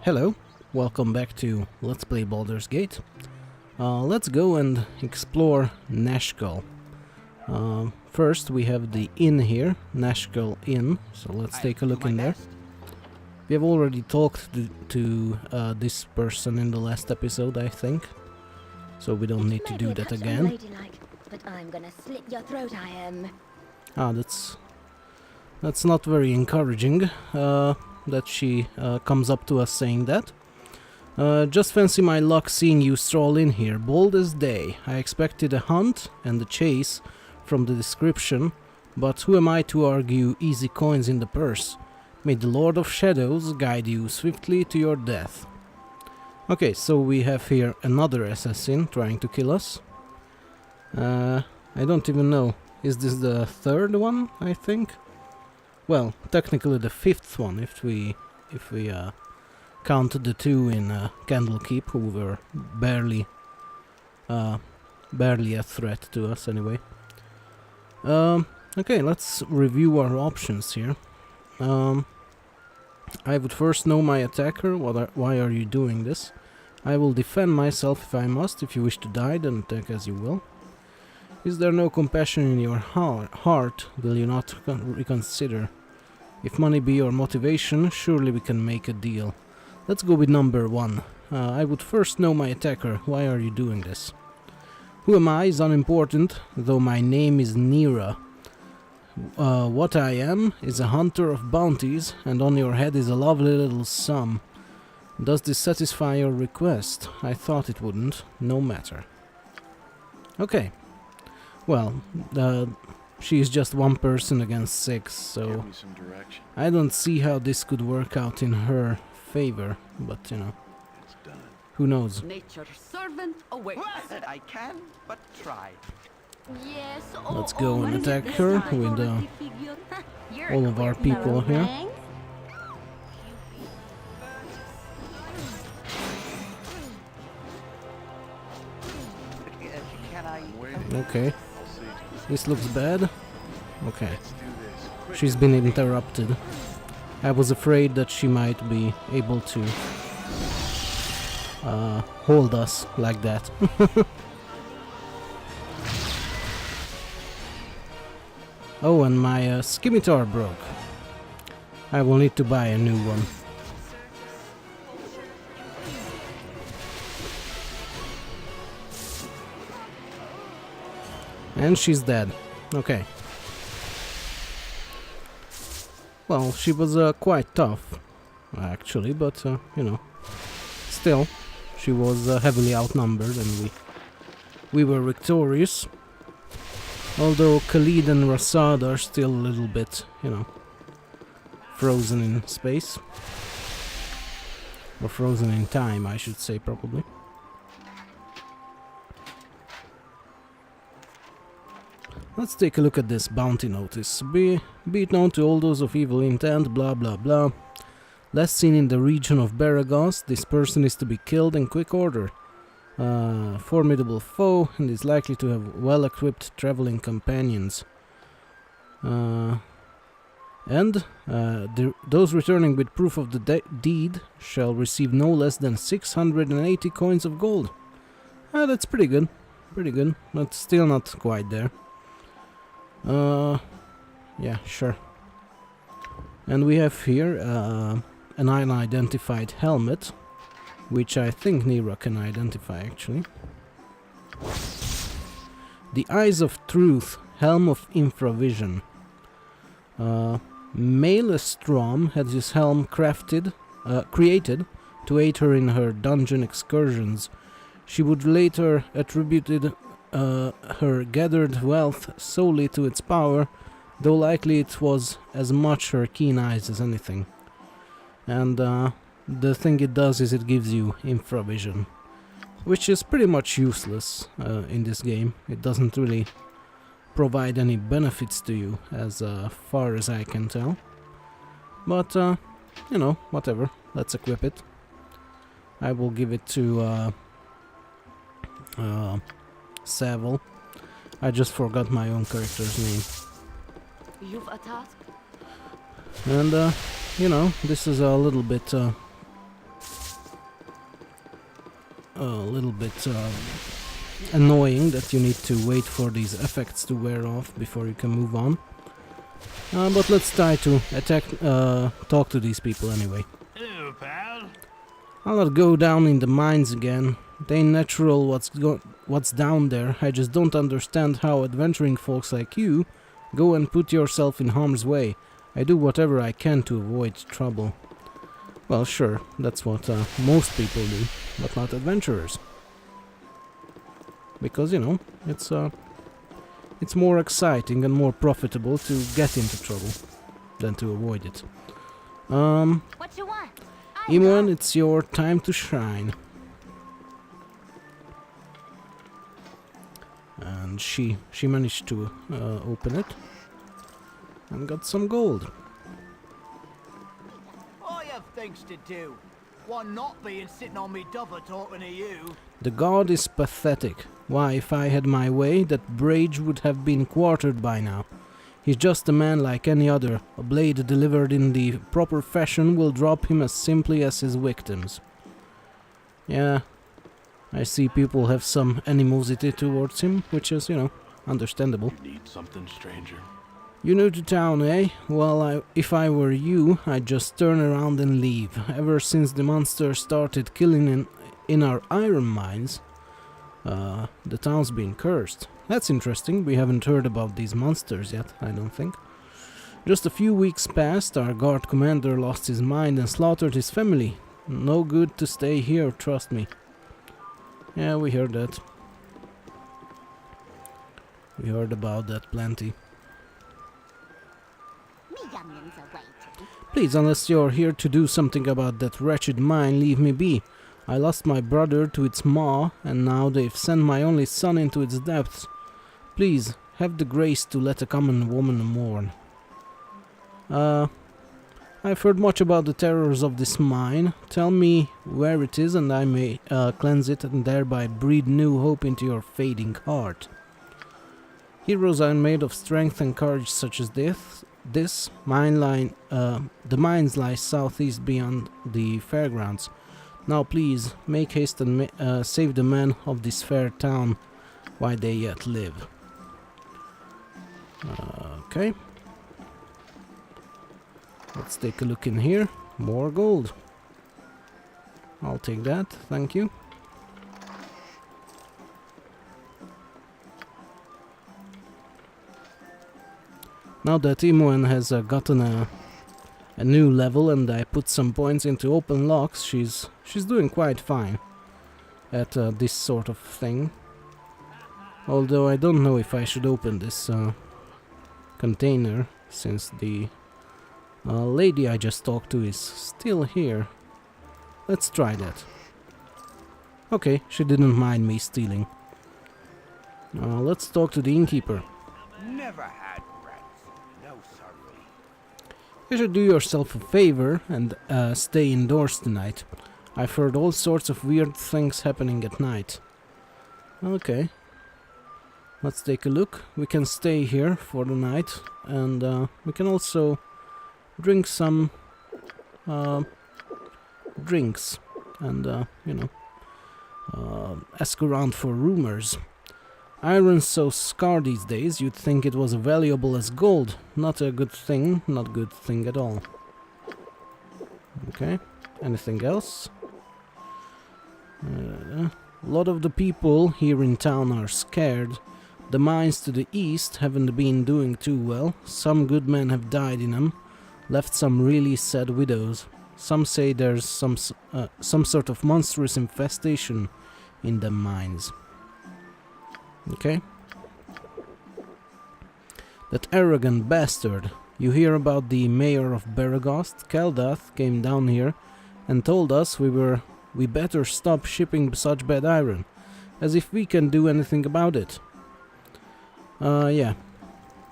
Hello, welcome back to Let's Play Baldur's Gate. Let's go and explore Nashkel. First we have the inn here, Nashkel Inn, so let's take a look in there. We have already talked to this person in the last episode, I think, so we don't need to do that again. But I'm gonna slit your throat, I am. Ah, that's not very encouraging. That she comes up to us saying that. Just fancy my luck seeing you stroll in here, bold as day. I expected a hunt and a chase from the description, but who am I to argue easy coins in the purse? May the Lord of Shadows guide you swiftly to your death. Okay, so we have here another assassin trying to kill us. I don't even know. Is this the third one, I think? Well, technically the fifth one, if we count the two in Candlekeep, who were barely a threat to us anyway. Okay, let's review our options here. I would first know my attacker. Why are you doing this? I will defend myself if I must. If you wish to die, then attack as you will. Is there no compassion in your heart? Will you not reconsider? If money be your motivation, surely we can make a deal. Let's go with number one. I would first know my attacker. Why are you doing this? Who am I is unimportant, though my name is Nira. What I am is a hunter of bounties, and on your head is a lovely little sum. Does this satisfy your request? I thought it wouldn't. No matter. Okay. Well, she is just one person against 6, so I don't see how this could work out in her favor, but you know, who knows. Nature's servant awaits. I can but try. Yes. Let's go and attack her with all of our people here. Okay. This looks bad. Okay. She's been interrupted. I was afraid that she might be able to hold us like that. Oh, and my scimitar broke. I will need to buy a new one. And she's dead. Okay. Well, she was quite tough, actually, but, you know, still, she was heavily outnumbered and we were victorious. Although Khalid and Rasad are still a little bit, you know, frozen in space. Or frozen in time, I should say, probably. Let's take a look at this bounty notice. Be it known to all those of evil intent, blah blah blah. Last seen in the region of Baragos, this person is to be killed in quick order. Formidable foe, and is likely to have well-equipped traveling companions. Those returning with proof of the deed shall receive no less than 680 coins of gold. That's pretty good. Pretty good, but still not quite there. Yeah, sure. And we have here an unidentified helmet, which I think Nira can identify, actually. The Eyes of Truth, Helm of Infravision. Maelstrom had his helm created to aid her in her dungeon excursions. She would later attributed her gathered wealth solely to its power, though likely it was as much her keen eyes as anything. And the thing it does is it gives you infravision, which is pretty much useless in this game. It doesn't really provide any benefits to you, as far as I can tell. But, you know, whatever. Let's equip it. I will give it to Savile. I just forgot my own character's name. You've a task? And, you know, this is a little bit a little bit annoying that you need to wait for these effects to wear off before you can move on. But let's try to talk to these people anyway. Hello, pal. I'll not go down in the mines again. It ain't natural what's down there. I just don't understand how adventuring folks like you go and put yourself in harm's way. I do whatever I can to avoid trouble. Well, sure, that's what most people do, but not adventurers. Because, you know, it's more exciting and more profitable to get into trouble than to avoid it. What you want? Imoen, it's your time to shine. And she managed to open it and got some gold. I have things to do. One not being sitting on me double talking to you. The god is pathetic. Why, if I had my way, that Brage would have been quartered by now. He's just a man like any other. A blade delivered in the proper fashion will drop him as simply as his victims. Yeah, I see people have some animosity towards him, which is, you know, understandable. You need something, stranger? You new to town, eh? Well, if I were you, I'd just turn around and leave. Ever since the monsters started killing in our iron mines, the town's been cursed. That's interesting. We haven't heard about these monsters yet, I don't think. Just a few weeks past, our guard commander lost his mind and slaughtered his family. No good to stay here, trust me. Yeah, we heard that. We heard about that plenty. Me youngins are waiting. Please, unless you're here to do something about that wretched mine, leave me be. I lost my brother to its maw, and now they've sent my only son into its depths. Please, have the grace to let a common woman mourn. I've heard much about the terrors of this mine. Tell me where it is, and I may cleanse it and thereby breathe new hope into your fading heart. Heroes are made of strength and courage such as this. The mines lie southeast beyond the fairgrounds. Now please, make haste and save the men of this fair town while they yet live. Okay. Let's take a look in here. More gold. I'll take that, thank you. Now that Imoen has gotten a new level and I put some points into open locks, she's doing quite fine at this sort of thing. Although I don't know if I should open this container, since the lady I just talked to is still here. Let's try that. Okay, she didn't mind me stealing. Let's talk to the innkeeper. Never had rats. No sorry. You should do yourself a favor and stay indoors tonight. I've heard all sorts of weird things happening at night. Okay. Let's take a look. We can stay here for the night, and we can also drink some drinks and, you know, ask around for rumors. Iron's so scarce these days, you'd think it was as valuable as gold. Not a good thing, not good thing at all. Okay, anything else? A lot of the people here in town are scared. The mines to the east haven't been doing too well. Some good men have died in them, left some really sad widows. Some say there's some sort of monstrous infestation in the mines. Okay. That arrogant bastard. You hear about the mayor of Beregost? Keldath came down here and told us we better stop shipping such bad iron, as if we can do anything about it. Yeah.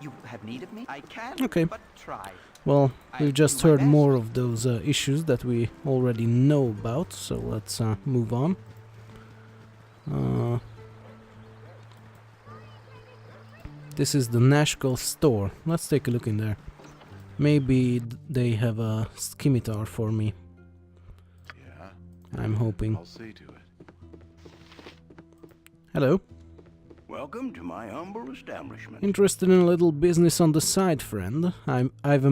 You have need of me? I can, Okay. but try. Well, I'll we've just do my heard best. more of those issues that we already know about, so let's move on. This is the Nashkel store. Let's take a look in there. Maybe they have a scimitar for me. Yeah, I'm hoping. I'll see to it. Hello. Welcome to my humble establishment. Interested in a little business on the side, friend? I've a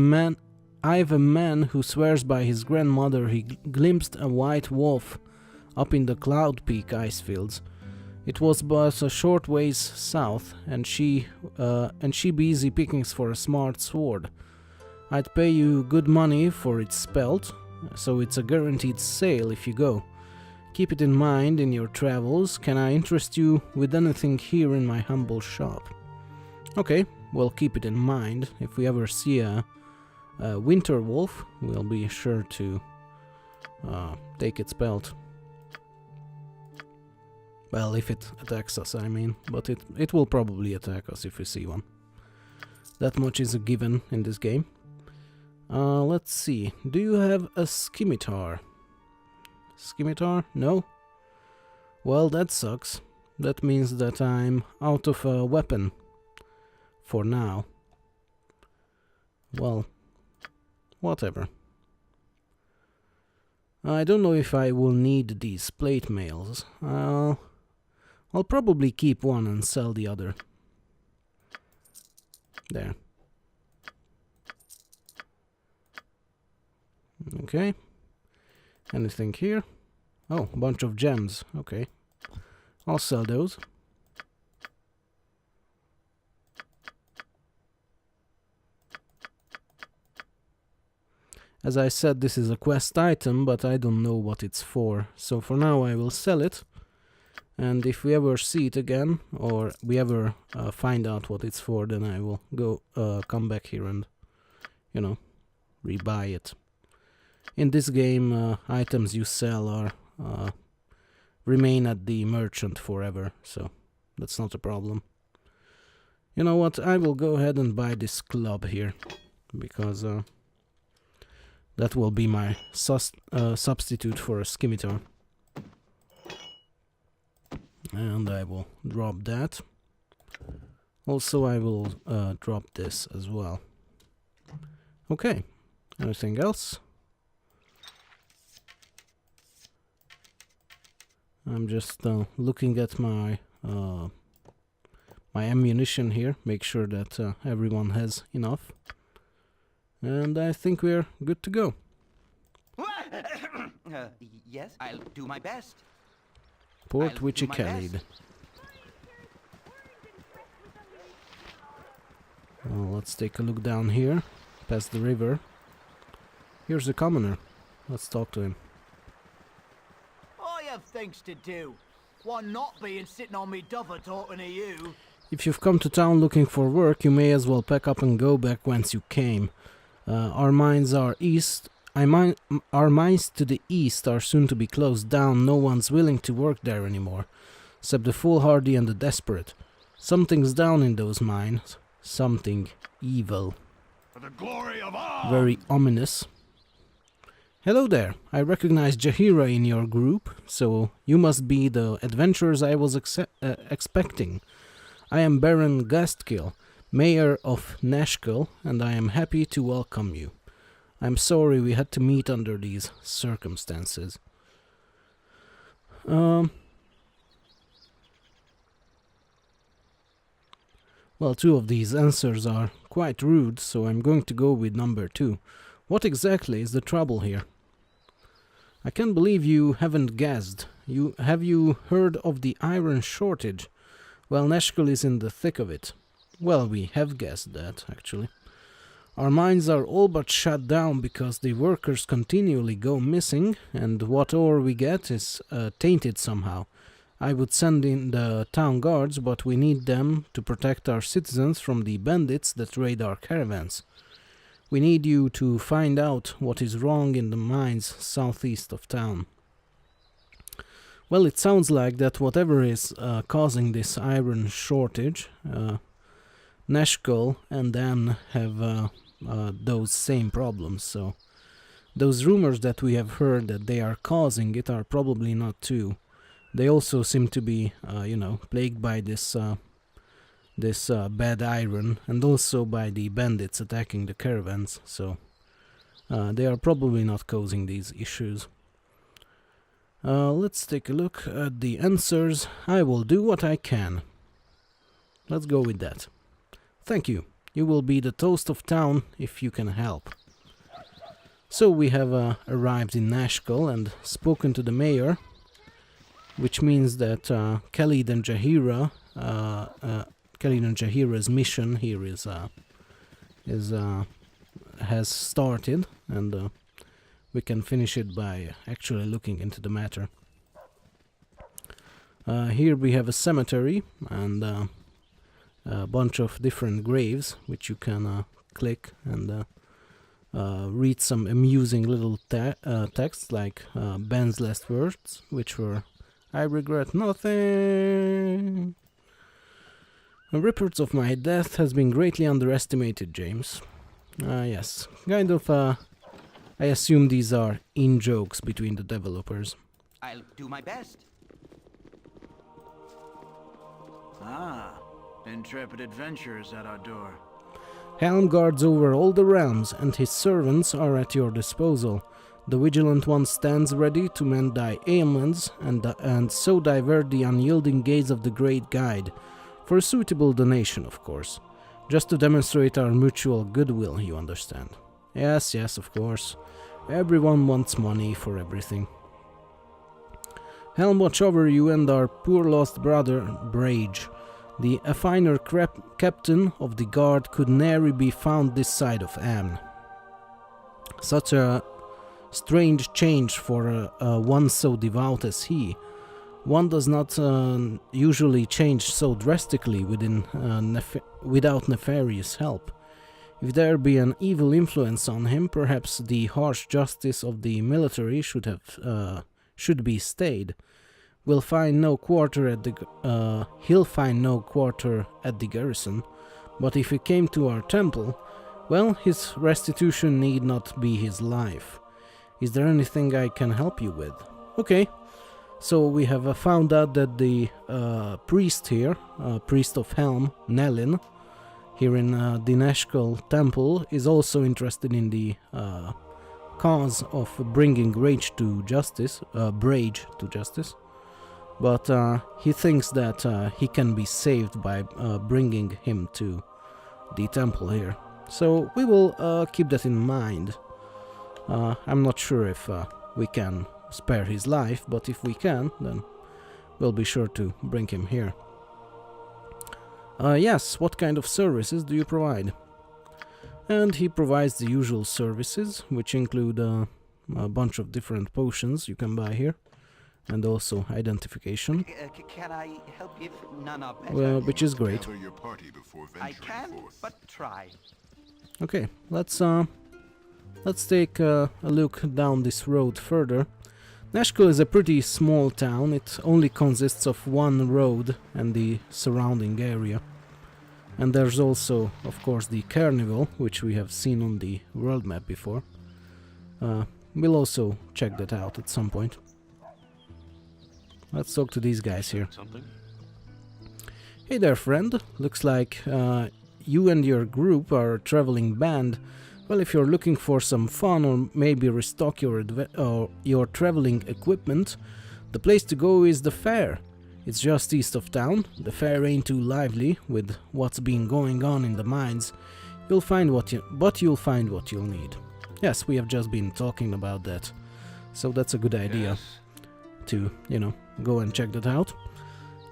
man who swears by his grandmother he glimpsed a white wolf up in the Cloud Peak ice fields. It was but a short ways south, and she be easy pickings for a smart sword. I'd pay you good money for its spelt, so it's a guaranteed sale if you go. Keep it in mind in your travels. Can I interest you with anything here in my humble shop? Okay, we'll keep it in mind. If we ever see a winter wolf, we'll be sure to take its pelt. Well, if it attacks us, I mean, but it will probably attack us if we see one. That much is a given in this game. Let's see. Do you have a scimitar? Scimitar? No? Well, that sucks. That means that I'm out of a weapon. For now. Well, whatever. I don't know if I will need these plate mails. I'll probably keep one and sell the other. There. Okay. Anything here? Oh, a bunch of gems. Okay. I'll sell those. As I said, this is a quest item, but I don't know what it's for. So for now I will sell it. And if we ever see it again, or we ever find out what it's for, then I will go come back here and, you know, rebuy it. In this game, items you sell are remain at the merchant forever, so that's not a problem. You know what? I will go ahead and buy this club here, because that will be my substitute for a scimitar. And I will drop that. Also, I will drop this as well. Okay. Anything else? I'm just looking at my my ammunition here, make sure that everyone has enough, and I think we're good to go. Yes, I'll do my best. Port I'll do which you my carried. best. Well, let's take a look down here, past the river. Here's the commoner. Let's talk to him. I have things to do. One not being sitting on me duffer talking to you. If you've come to town looking for work, you may as well pack up and go back whence you came. Our mines are east. Our mines to the east are soon to be closed down. No one's willing to work there anymore, except the foolhardy and the desperate. Something's down in those mines. Something evil. For the glory of all. Very ominous. Hello there. I recognize Jahira in your group, so you must be the adventurers I was expecting. I am Baron Gastkill, Mayor of Nashkel, and I am happy to welcome you. I'm sorry we had to meet under these circumstances. Well, two of these answers are quite rude, so I'm going to go with number 2. What exactly is the trouble here? I can't believe you haven't guessed. Have you heard of the iron shortage? Well, Nashkel is in the thick of it. Well, we have guessed that, actually. Our mines are all but shut down because the workers continually go missing, and what ore we get is tainted somehow. I would send in the town guards, but we need them to protect our citizens from the bandits that raid our caravans. We need you to find out what is wrong in the mines southeast of town. Well, it sounds like that whatever is causing this iron shortage, Nashkel and Dan have those same problems, so those rumors that we have heard that they are causing it are probably not true. They also seem to be, plagued by this bad iron, and also by the bandits attacking the caravans, so they are probably not causing these issues. Let's take a look at the answers. I will do what I can. Let's go with that. Thank you. You will be the toast of town if you can help. So we have arrived in Nashkel and spoken to the mayor, which means that Khalid and Jahira's mission here has started, and we can finish it by actually looking into the matter. Here we have a cemetery and a bunch of different graves, which you can click and read some amusing little texts like Ben's last words, which were, "I regret nothing. Reports of my death has been greatly underestimated, James." Yes, kind of, I assume these are in-jokes between the developers. I'll do my best. Ah, intrepid adventurers at our door. Helm guards over all the realms, and his servants are at your disposal. The Vigilant One stands ready to mend thy ailments, and so divert the unyielding gaze of the Great Guide, for a suitable donation, of course. Just to demonstrate our mutual goodwill, you understand. Yes, of course. Everyone wants money for everything. Helm watch over you and our poor lost brother, Brage. The finer captain of the guard could nary be found this side of Amn. Such a strange change for one so devout as he. One does not usually change so drastically without nefarious help. If there be an evil influence on him, perhaps the harsh justice of the military should be stayed. He'll find no quarter at the garrison, but if he came to our temple, well, his restitution need not be his life. Is there anything I can help you with? Okay, so we have found out that the priest here, priest of Helm, Nellin, here in the Nashkel temple, is also interested in the cause of bringing Brage to justice. But he thinks that he can be saved by bringing him to the temple here. So we will keep that in mind. I'm not sure if we can spare his life, but if we can, then we'll be sure to bring him here. Yes, what kind of services do you provide? And he provides the usual services, which include a bunch of different potions you can buy here. And also identification. Can I help if none are better? Well, which is great. Your party before I venturing can, forth. but try. Okay, let's take a look down this road further. Nashkel is a pretty small town. It only consists of one road and the surrounding area. And there's also, of course, the carnival, which we have seen on the world map before. We'll also check that out at some point. Let's talk to these guys here. Something? Hey there, friend. Looks like you and your group are a traveling band. Well, if you're looking for some fun or maybe restock your traveling equipment, the place to go is the fair. It's just east of town. The fair ain't too lively with what's been going on in the mines. You'll find what you'll need. Yes, we have just been talking about that. So that's a good idea. Yes. To, go and check that out.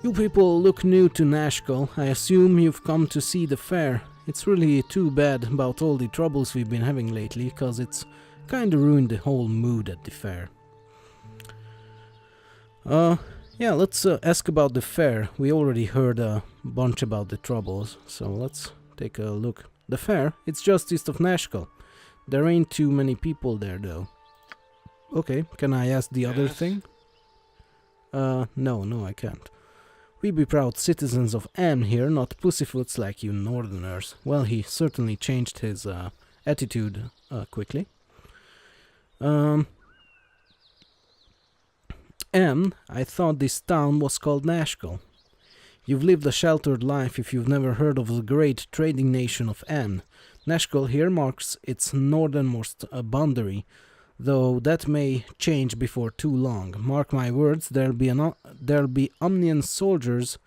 You people look new to Nashkel. I assume you've come to see the fair. It's really too bad about all the troubles we've been having lately, cause it's kinda ruined the whole mood at the fair. Yeah, let's ask about the fair. We already heard a bunch about the troubles, so let's take a look. The fair, it's just east of Nashkel. There ain't too many people there though. Okay, can I ask the other thing? No, I can't. We be proud citizens of Amn here, not pussyfoots like you northerners. Well, he certainly changed his attitude quickly. Amn, I thought this town was called Nashkel. You've lived a sheltered life if you've never heard of the great trading nation of Amn. Nashkel here marks its northernmost boundary. Though that may change before too long. Mark my words, there'll be Amnian soldiers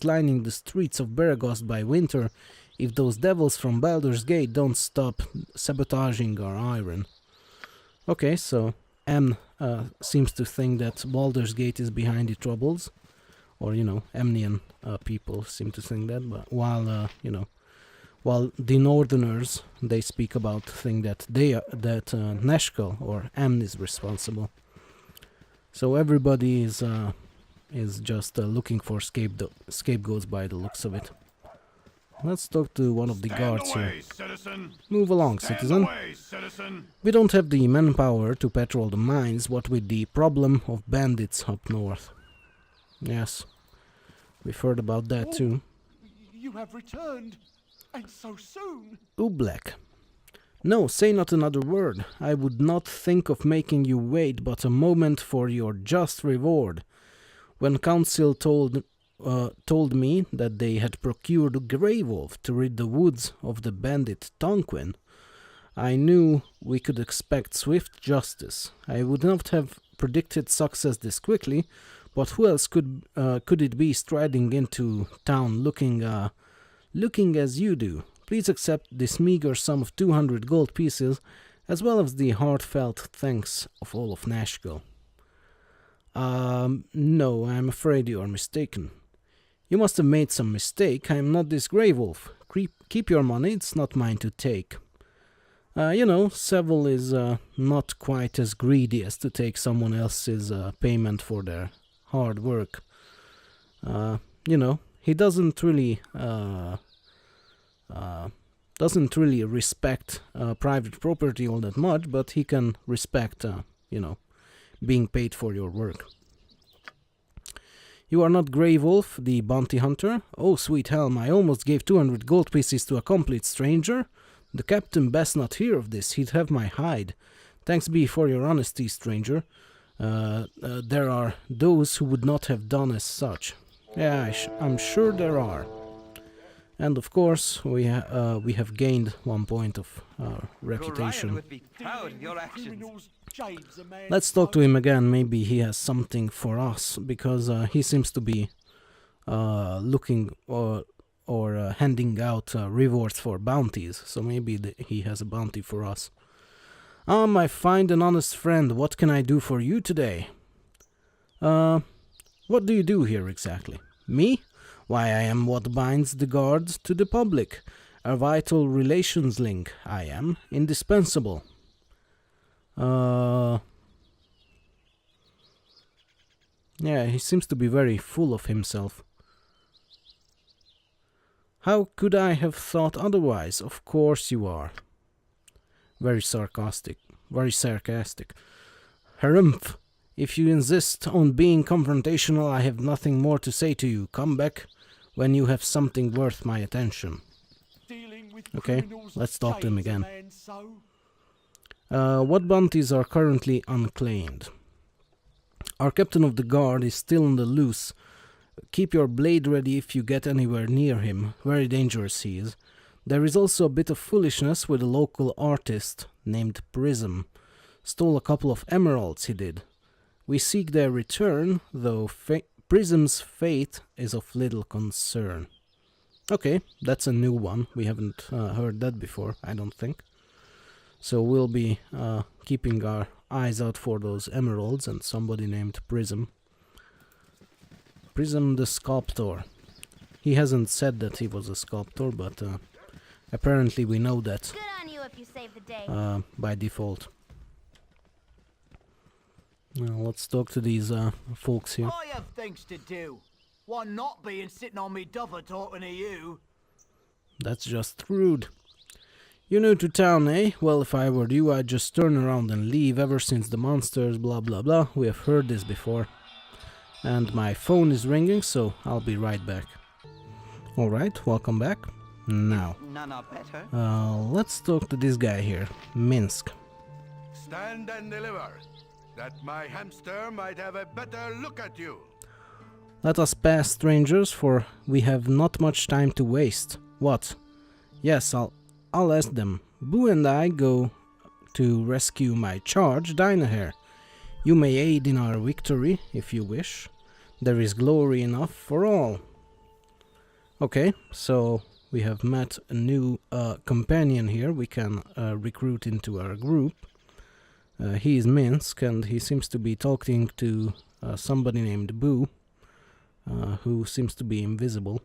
lining the streets of Beregost by winter if those devils from Baldur's Gate don't stop sabotaging our iron. Okay, so M seems to think that Baldur's Gate is behind the troubles, or Amnian people seem to think that, but while the Northerners, they speak about think that Neshkel or Amn is responsible. So everybody is just looking for scapegoats by the looks of it. Let's talk to one of the guards here. Citizen. Move along, Stand citizen. away, citizen. We don't have the manpower to patrol the mines, what with the problem of bandits up north. Yes, we've heard about that too. You have returned, and so soon. Oblek. No, say not another word. I would not think of making you wait but a moment for your just reward. When council told me that they had procured a grey wolf to rid the woods of the bandit Tonquin, I knew we could expect swift justice. I would not have predicted success this quickly, but who else could it be striding into town looking as you do? Please accept this meager sum of 200 gold pieces, as well as the heartfelt thanks of all of Nashville. No, I'm afraid you are mistaken. You must have made some mistake. I am not this grey wolf. Keep your money, it's not mine to take. Seville is not quite as greedy as to take someone else's payment for their hard work. He doesn't really respect private property all that much, but he can respect, being paid for your work. You are not Grey Wolf, the bounty hunter? Oh, sweet helm, I almost gave 200 gold pieces to a complete stranger. The captain best not hear of this, he'd have my hide. Thanks be for your honesty, stranger. There are those who would not have done as such. Yeah, I'm sure there are. And of course, we have gained 1 point of reputation. Would be proud of your actions. Let's talk to him again. Maybe he has something for us, because he seems to be looking or handing out rewards for bounties. So maybe he has a bounty for us. I find an honest friend. What can I do for you today? What do you do here exactly? Me? Why, I am what binds the guards to the public. A vital relations link, I am. Indispensable. Yeah, he seems to be very full of himself. How could I have thought otherwise? Of course you are. Very sarcastic. Harumph. If you insist on being confrontational, I have nothing more to say to you. Come back when you have something worth my attention. Okay, let's talk to him again. What bounties are currently unclaimed? Our captain of the guard is still on the loose. Keep your blade ready if you get anywhere near him. Very dangerous he is. There is also a bit of foolishness with a local artist named Prism. Stole a couple of emeralds, he did. We seek their return, though Prism's fate is of little concern. Okay, that's a new one. We haven't heard that before, I don't think. So we'll be keeping our eyes out for those emeralds and somebody named Prism. Prism the sculptor. He hasn't said that he was a sculptor, but apparently we know that Good on you if you save the day. by default. Now let's talk to these folks here. I have things to do. Why not being sitting on me duffer talking to you? That's just rude. You new to town, eh? Well, if I were you, I'd just turn around and leave. Ever since the monsters, blah blah blah. We have heard this before. And my phone is ringing, so I'll be right back. Alright, welcome back. Now, None are better. let's talk to this guy here, Minsk. Stand and deliver, that my hamster might have a better look at you. Let us pass, strangers, for we have not much time to waste. What? Yes, I'll ask them. Boo and I to rescue my charge, Dynahair. You may aid in our victory, if you wish. There is glory enough for all. Okay, so we have met a new companion here we can recruit into our group. He is Minsk, and he seems to be talking to somebody named Boo, who seems to be invisible.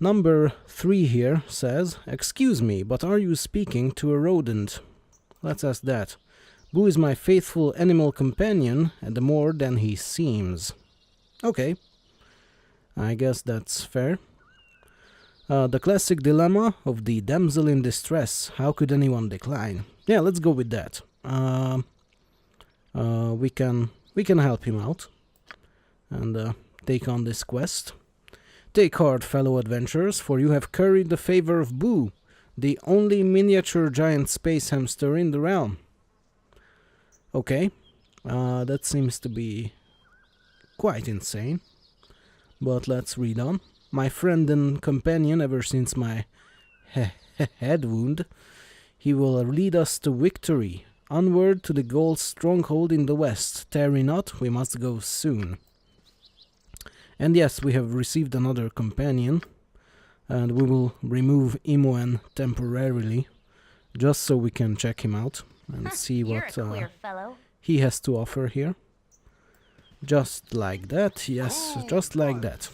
Number 3 here says, "Excuse me, but are you speaking to a rodent?" Let's ask that. Boo is my faithful animal companion, and more than he seems. Okay, I guess that's fair. The classic dilemma of the damsel in distress. How could anyone decline? Yeah, let's go with that. We can help him out and take on this quest. Take heart, fellow adventurers, for you have curried the favor of Boo, the only miniature giant space hamster in the realm. Okay, that seems to be quite insane, but let's read on. My friend and companion ever since my head wound, he will lead us to victory. Onward to the gold's stronghold in the west. Tarry not, we must go soon. And yes, we have received another companion, and we will remove Imoen temporarily, just so we can check him out and see what he has to offer here. Just like that, yes, just like that.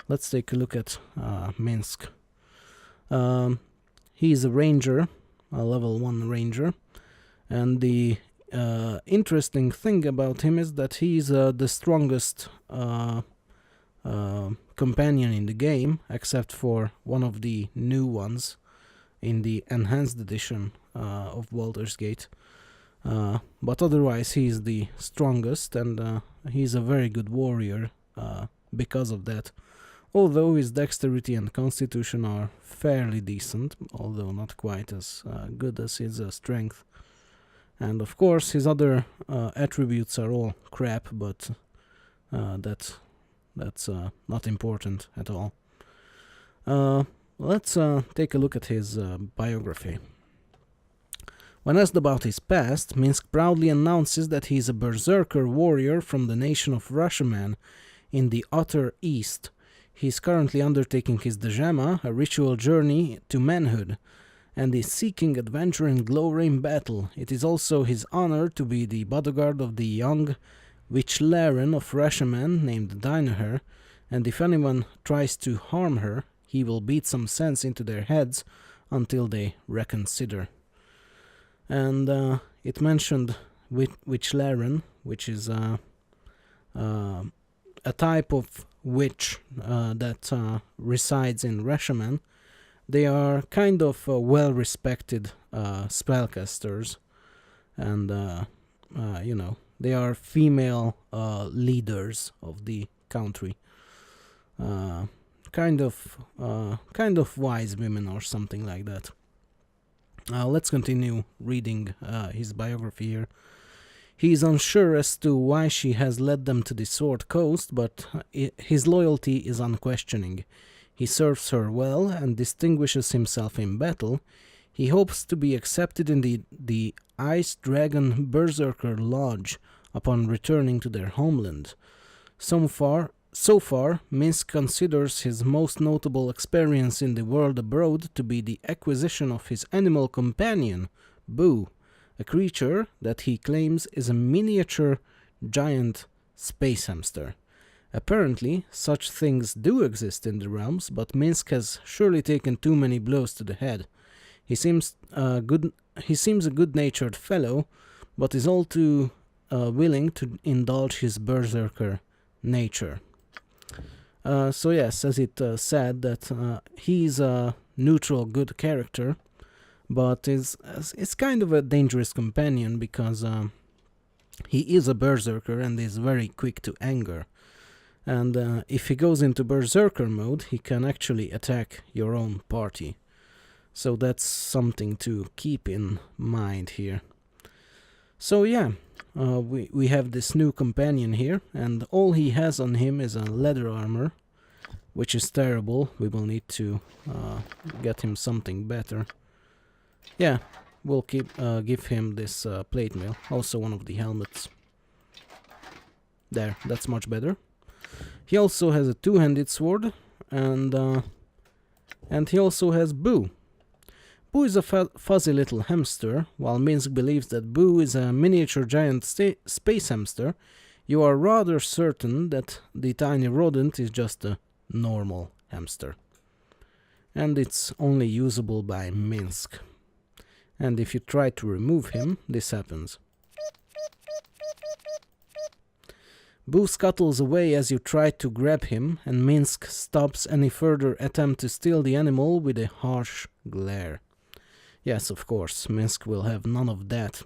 Let's take a look at Minsk. He is a ranger, a level 1 ranger, and the interesting thing about him is that he's the strongest companion in the game, except for one of the new ones in the enhanced edition of Baldur's Gate. But otherwise he's the strongest, and he's a very good warrior because of that. Although his dexterity and constitution are fairly decent, although not quite as good as his strength. And of course his other attributes are all crap, but that's not important at all. Let's take a look at his biography. When asked about his past, Minsk proudly announces that he is a berserker warrior from the nation of Rashomon in the utter east. He is currently undertaking his Dejama, a ritual journey to manhood, and is seeking adventure and glory in battle. It is also his honor to be the bodyguard of the young Witchlaren of Rashomon named Dynahair, and if anyone tries to harm her, he will beat some sense into their heads until they reconsider. And it mentioned Witchlaren, which is a type of witch that resides in Rashomon. They are kind of well-respected spellcasters, and you know, they are female leaders of the country, kind of wise women or something like that. Let's continue reading his biography here. He is unsure as to why she has led them to the Sword Coast, but his loyalty is unquestioning. He serves her well and distinguishes himself in battle. He hopes to be accepted in the Ice Dragon Berserker Lodge upon returning to their homeland. So far, Minsk considers his most notable experience in the world abroad to be the acquisition of his animal companion, Boo, a creature that he claims is a miniature giant space hamster. Apparently, such things do exist in the realms, but Minsk has surely taken too many blows to the head. He seems a good-natured fellow, but is all too willing to indulge his berserker nature. So yes, as it said, that he's a neutral good character, but it's kind of a dangerous companion because he is a berserker and is very quick to anger. And if he goes into berserker mode, he can actually attack your own party. So that's something to keep in mind here. So yeah, we have this new companion here, and all he has on him is a leather armor, which is terrible. We will need to get him something better. Yeah, we'll give him this plate mail. Also one of the helmets. There, that's much better. He also has a two-handed sword, and he also has Boo. Boo is a fuzzy little hamster. While Minsk believes that Boo is a miniature giant space hamster, you are rather certain that the tiny rodent is just a normal hamster. And it's only usable by Minsk. And if you try to remove him, this happens. Boo scuttles away as you try to grab him, and Minsk stops any further attempt to steal the animal with a harsh glare. Yes, of course, Minsk will have none of that.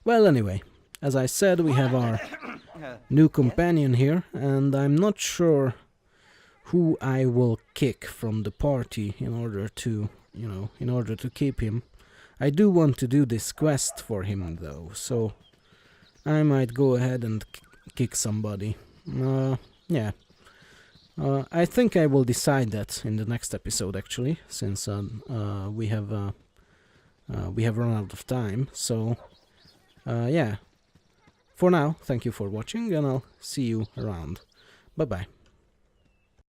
Well, anyway, as I said, we have our new companion here, and I'm not sure who I will kick from the party in order to, in order to keep him. I do want to do this quest for him, though, so I might go ahead and kick somebody. Yeah. I think I will decide that in the next episode, actually, since we have run out of time. So, yeah. For now, thank you for watching, and I'll see you around. Bye-bye.